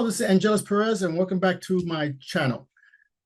this is Angeles Perez, and welcome back to my channel.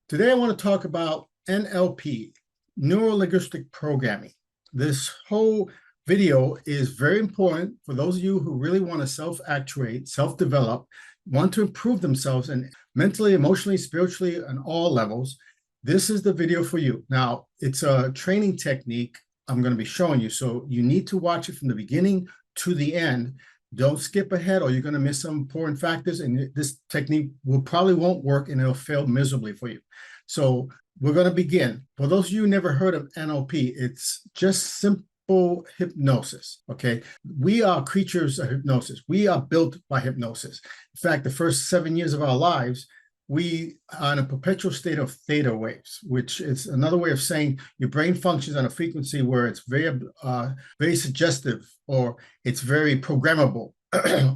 Today, I want to talk about NLP, Neuro-Linguistic Programming. This whole video is very important for those of you who really want to self-actuate, self-develop, want to improve themselves and mentally, emotionally, spiritually, on all levels. This is the video for you. Now, it's a training technique I'm going to be showing you, so you need to watch it from the beginning to the end. Don't skip ahead or you're going to miss some important factors, and this technique probably won't work and it'll fail miserably for you. So we're going to begin. For those of you who never heard of NLP, it's just simple hypnosis, okay? We are creatures of hypnosis. We are built by hypnosis. In fact, the first 7 years of our lives, we are in a perpetual state of theta waves, which is another way of saying your brain functions on a frequency where it's very suggestive, or it's very programmable,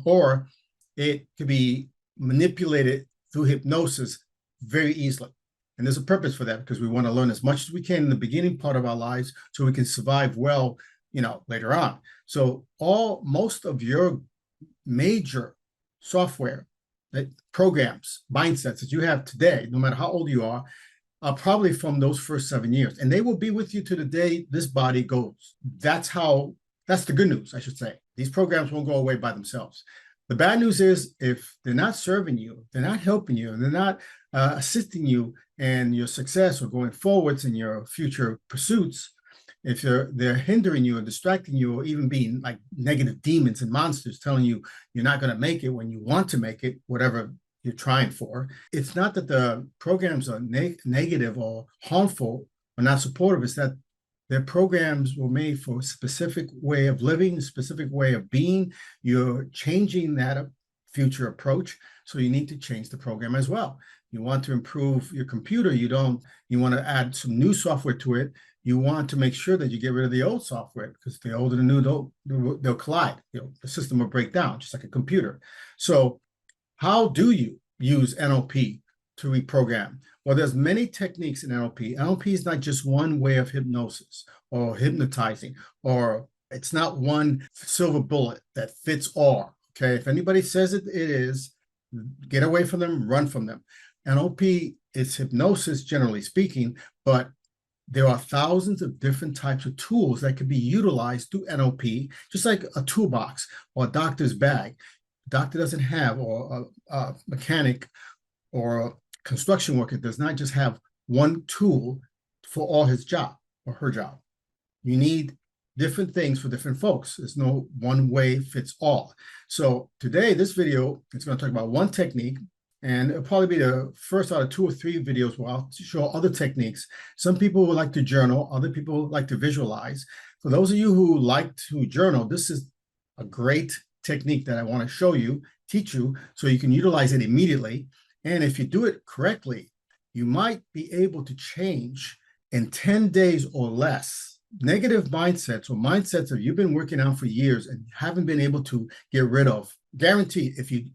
or it could be manipulated through hypnosis very easily. And there's a purpose for that, because we want to learn as much as we can in the beginning part of our lives so we can survive well, later on. So most of your major software, programs, mindsets that you have today, no matter how old you are probably from those first 7 years. And they will be with you to the day this body goes. That's the good news, I should say. These programs won't go away by themselves. The bad news is, if they're not serving you, they're not helping you, and they're not assisting you in your success or going forwards in your future pursuits, if they're hindering you or distracting you, or even being like negative demons and monsters telling you you're not going to make it when you want to make it, whatever you're trying for, it's not that the programs are negative or harmful or not supportive. It's that their programs were made for a specific way of living, a specific way of being. You're changing that future approach, so you need to change the program as well. You want to improve your computer. You want to add some new software to it. You want to make sure that you get rid of the old software, because the old and the new, they'll collide. The system will break down, just like a computer. So how do you use NLP to reprogram? Well, there's many techniques in NLP. NLP is not just one way of hypnosis or hypnotizing, or it's not one silver bullet that fits all. Okay, if anybody says it is, get away from them, run from them. NLP is hypnosis, generally speaking, but there are thousands of different types of tools that can be utilized through NLP, just like a toolbox or a doctor's bag. A doctor doesn't have, or a mechanic or a construction worker does not just have one tool for all his job or her job. You need different things for different folks. There's no one way fits all. So today, this video is going to talk about one technique, and it'll probably be the first out of 2 or 3 videos where I'll show other techniques. Some people would like to journal. Other people like to visualize. For those of you who like to journal, this is a great technique that I want to show you, teach you, so you can utilize it immediately. And if you do it correctly, you might be able to change in 10 days or less negative mindsets, or mindsets that you've been working on for years and haven't been able to get rid of. Guaranteed, if you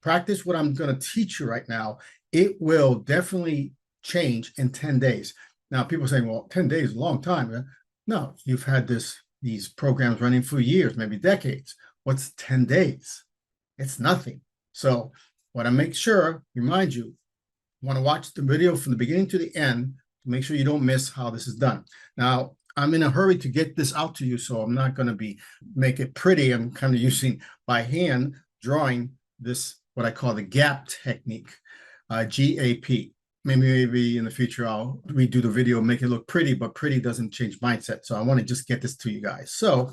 practice what I'm going to teach you right now, it will definitely change in 10 days. Now, people are saying, well, 10 days is a long time. No, you've had these programs running for years, maybe decades. What's 10 days? It's nothing. So what I remind you, want to watch the video from the beginning to the end to make sure you don't miss how this is done. Now, I'm in a hurry to get this out to you, so I'm not going to make it pretty. I'm kind of using by hand drawing this, what I call the gap technique, GAP. Maybe in the future I'll redo the video, make it look pretty, but pretty doesn't change mindset. So I want to just get this to you guys. So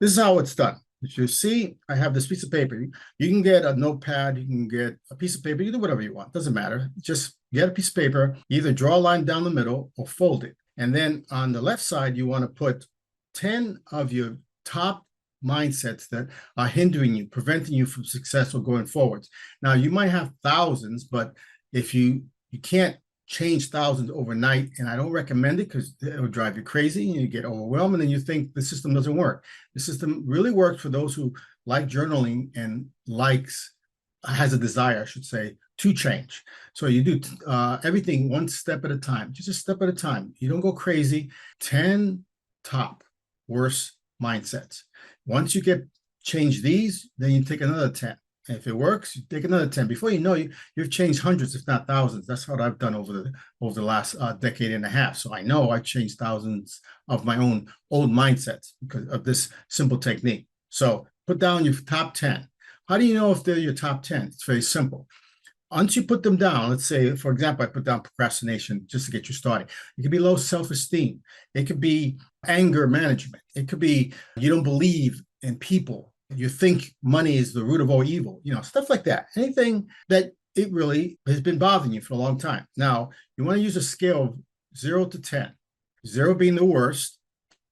this is how it's done. As you see, I have this piece of paper. You can get a notepad, you can get a piece of paper, you do whatever you want, doesn't matter. Just get a piece of paper, either draw a line down the middle or fold it. And then on the left side, you want to put 10 of your top mindsets that are hindering you, preventing you from success or going forwards. Now, you might have thousands, but if you can't change thousands overnight, and I don't recommend it, because it will drive you crazy and you get overwhelmed, and then you think the system doesn't work. The system really works for those who like journaling and has a desire, I should say, to change. So you do everything one step at a time, just a step at a time. You don't go crazy. 10 top worst mindsets. Once you change these, then you take another 10. And if it works, you take another 10. Before you know, you've changed hundreds, if not thousands. That's what I've done over the last decade and a half. So I know I've changed thousands of my own old mindsets because of this simple technique. So put down your top 10. How do you know if they're your top 10? It's very simple. Once you put them down, let's say, for example, I put down procrastination just to get you started. It could be low self-esteem. It could be anger management. It could be you don't believe in people. You think money is the root of all evil, stuff like that. Anything that it really has been bothering you for a long time. Now, you want to use a scale of 0 to 10, 0 being the worst,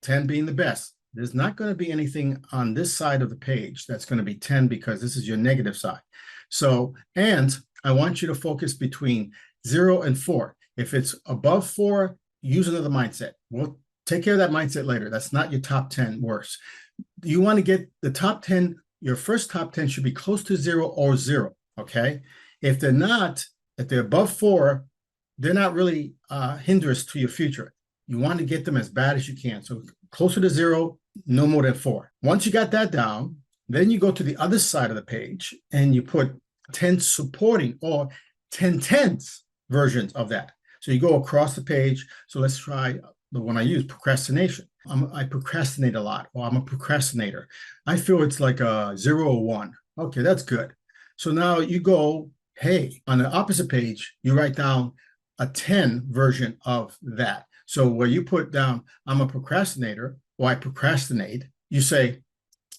10 being the best. There's not going to be anything on this side of the page that's going to be 10 because this is your negative side. So, and I want you to focus between 0 and 4. If it's above 4, use another mindset. We'll take care of that mindset later. That's not your top 10 worst. You want to get the top 10, your first top 10 should be close to 0 or 0, okay? If they're not, if they're above 4, they're not really hindrance to your future. You want to get them as bad as you can. So closer to 0, no more than 4. Once you got that down, then you go to the other side of the page and you put 10 supporting or 10 tenths versions of that. So you go across the page. So let's try the one I use, procrastination. I procrastinate a lot, or I'm a procrastinator. I feel it's like a 0 or 1. Okay, that's good. So now you go, hey, on the opposite page, you write down a 10 version of that. So where you put down, I'm a procrastinator, or I procrastinate, you say,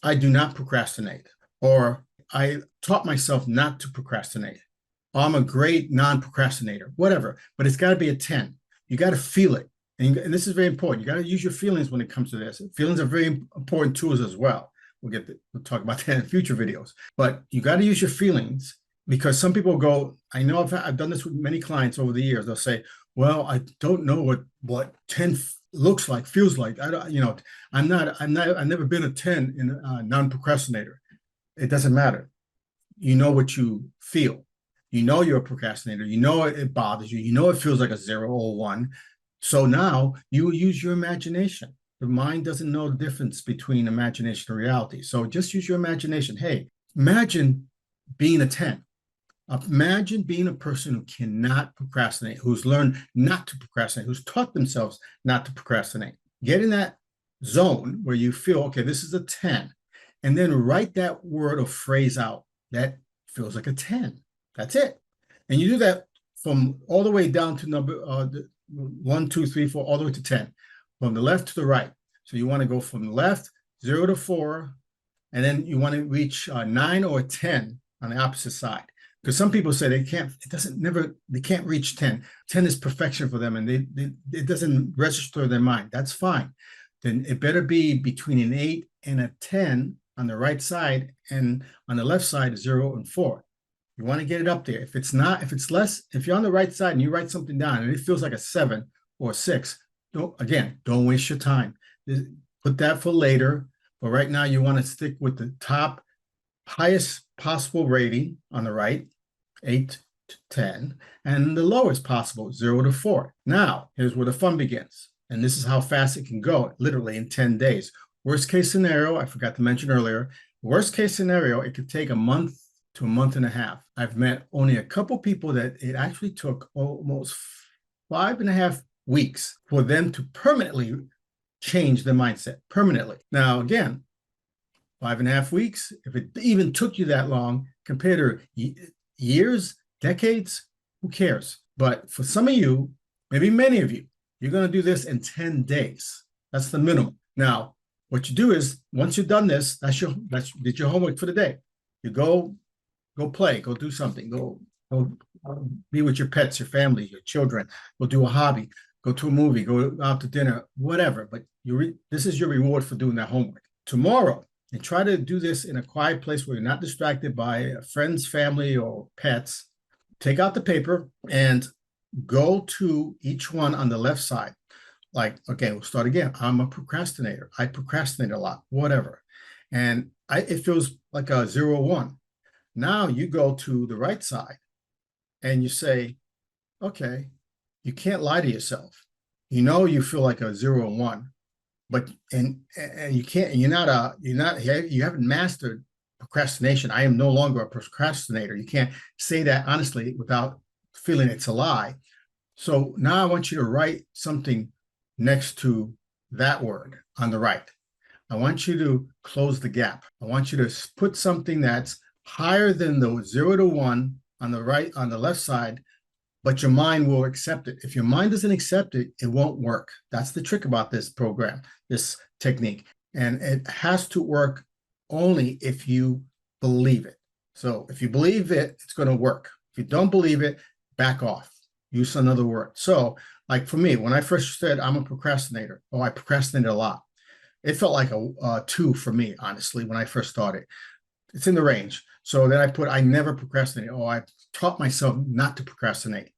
I do not procrastinate, or I taught myself not to procrastinate. Or I'm a great non-procrastinator, whatever, but it's got to be a 10. You got to feel it. And this is very important. You got to use your feelings when it comes to this. Feelings are very important tools as well. We'll talk about that in future videos. But you got to use your feelings because some people go, I know I've done this with many clients over the years. They'll say, well, I don't know what 10 looks like, feels like. I've never been a 10 in a non-procrastinator. It doesn't matter. You know what you feel. You know you're a procrastinator. You know it bothers you. You know it feels like a 0 or 1. So now you use your imagination. The mind doesn't know the difference between imagination and reality. So just use your imagination. Hey, imagine being a 10. Imagine being a person who cannot procrastinate, who's learned not to procrastinate, who's taught themselves not to procrastinate. Get in that zone where you feel, okay, this is a 10. And then write that word or phrase out that feels like a 10. That's it. And you do that from all the way down to number 1, 2, 3, 4, all the way to 10, from the left to the right. So you want to go from the left, 0 to 4, and then you want to reach 9 or 10 on the opposite side. Because some people say they can't reach 10. 10 is perfection for them, and it doesn't register in their mind. That's fine. Then it better be between an 8 and a 10 on the right side, and on the left side, 0 and 4. You want to get it up there. If it's less, if you're on the right side and you write something down and it feels like a 7 or a 6, don't waste your time. Put that for later. But right now you want to stick with the top highest possible rating on the right, 8 to 10, and the lowest possible, 0 to 4. Now, here's where the fun begins. And this is how fast it can go, literally in 10 days. Worst case scenario, I forgot to mention earlier, worst case scenario, it could take a month to a month and a half. I've met only a couple people that it actually took almost 5.5 weeks for them to permanently change their mindset, permanently. Now, again, 5.5 weeks, if it even took you that long, compared to years, decades, who cares? But for some of you, maybe many of you, you're going to do this in 10 days. That's the minimum. Now, what you do is, once you've done this, did your homework for the day. You go play, go do something, go be with your pets, your family, your children, go do a hobby, go to a movie, go out to dinner, whatever. But this is your reward for doing that homework. Tomorrow, and try to do this in a quiet place where you're not distracted by friends, family, or pets. Take out the paper and go to each one on the left side. Like, okay, we'll start again. I'm a procrastinator. I procrastinate a lot, whatever. And it feels like a 0 or 1. Now you go to the right side and you say, okay, you can't lie to yourself. You know you feel like a 0 or 1, but and you can't. You haven't mastered procrastination. I am no longer a procrastinator. You can't say that honestly without feeling it's a lie. So now I want you to write something next to that word on the right. I want you to close the gap. I want you to put something that's higher than the 0 to 1 on the right, on the left side, but your mind will accept it. If your mind doesn't accept it, it won't work. That's the trick about this program, this technique. And it has to work only if you believe it. So if you believe it, it's going to work. If you don't believe it, back off. Use another word. So like for me, when I first said I'm a procrastinator, I procrastinated a lot. It felt like a 2 for me, honestly, when I first started. It's in the range. So then I put, I never procrastinate. I taught myself not to procrastinate.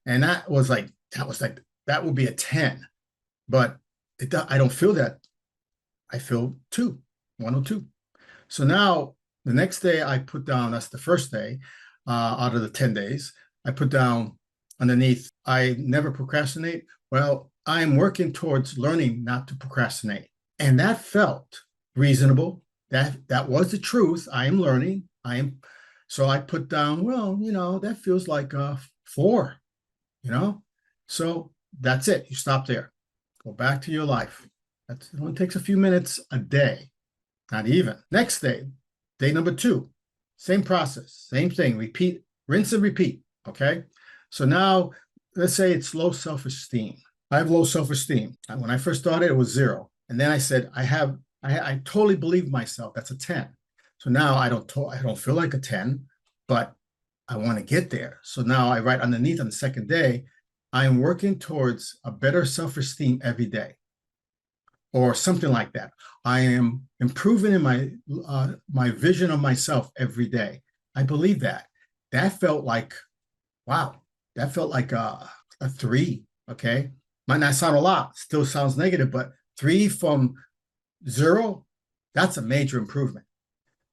And that would be a 10. But I don't feel that. I feel 2, 102. So now the next day I put down, that's the first day out of the 10 days, I put down underneath, I never procrastinate. Well, I'm working towards learning not to procrastinate. And that felt reasonable. That was the truth. I am learning. So I put down, well, that feels like a 4, So that's it. You stop there. Go back to your life. It only takes a few minutes a day, not even. Next day, day number 2, same process, same thing. Repeat, rinse and repeat. Okay. So now let's say it's low self-esteem. I have low self-esteem. When I first started, it was 0. And then I said, I totally believe myself. That's a 10. So now I don't feel like a 10, but I want to get there. So now I write underneath on the second day, I am working towards a better self-esteem every day, or something like that. I am improving in my vision of myself every day. I believe that. That felt like, wow, that felt like a 3, okay? Might not sound a lot, still sounds negative, but 3 from 0, that's a major improvement.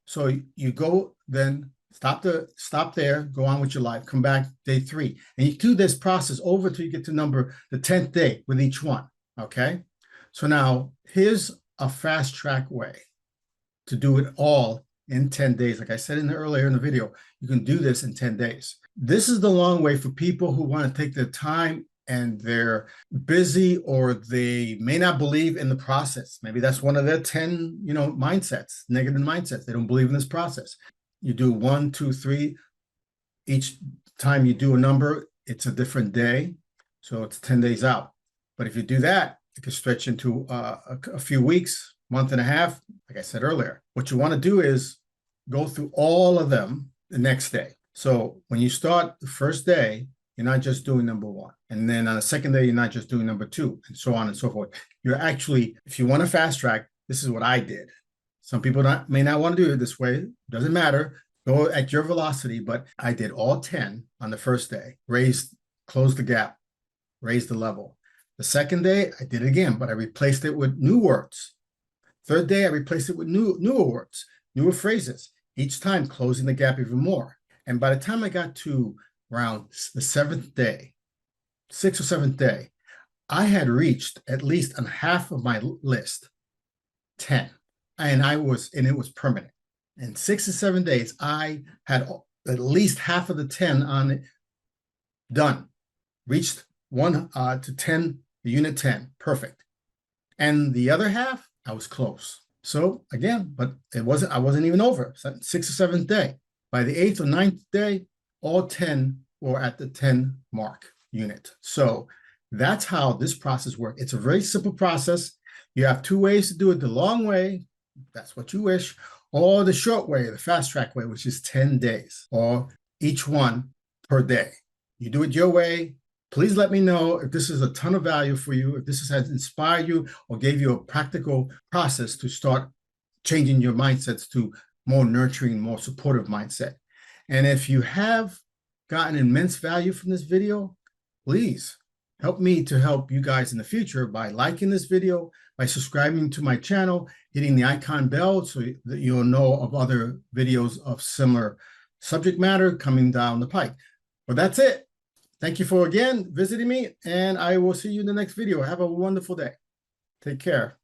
So you go, then stop there, go on with your life, come back day 3. And you do this process over till you get to the 10th day with each one, okay? So now here's a fast track way to do it all in 10 days. Like I said earlier in the video, you can do this in 10 days. This is the long way for people who want to take their time and they're busy, or they may not believe in the process. Maybe that's one of their 10, mindsets, negative mindsets. They don't believe in this process. You do 1, 2, 3. Each time you do a number, it's a different day. So it's 10 days out. But if you do that, it can stretch into a few weeks, month and a half. Like I said earlier, what you want to do is go through all of them the next day. So when you start the first day, you're not just doing number 1. And then on the second day, you're not just doing number 2, and so on and so forth. You're actually, if you want to fast track, this is what I did. Some people may not want to do it this way. Doesn't matter. Go at your velocity, but I did all 10 on the first day. Closed the gap, raised the level. The second day, I did it again, but I replaced it with new words. Third day, I replaced it with newer words, newer phrases, each time closing the gap even more. And by the time I got to around the 7th day, 6th or 7th day, I had reached at least on half of my list, 10. And it was permanent. In 6 or 7 days, I had at least half of the 10 on it done. Reached 1 to 10, the unit 10, perfect. And the other half, I was close. So again, but I wasn't even over. 6th or 7th day. By the 8th or 9th day, all 10 were at the 10 mark unit. So that's how this process works. It's a very simple process. You have 2 ways to do it: the long way, that's what you wish, or the short way, the fast track way, which is 10 days, or each one per day. You do it your way. Please let me know if this is a ton of value for you, if this has inspired you or gave you a practical process to start changing your mindsets to more nurturing, more supportive mindset. And if you have gotten immense value from this video, please help me to help you guys in the future by liking this video, by subscribing to my channel, hitting the icon bell so that you'll know of other videos of similar subject matter coming down the pike. Well, that's it. Thank you for again visiting me, and I will see you in the next video. Have a wonderful day. Take care.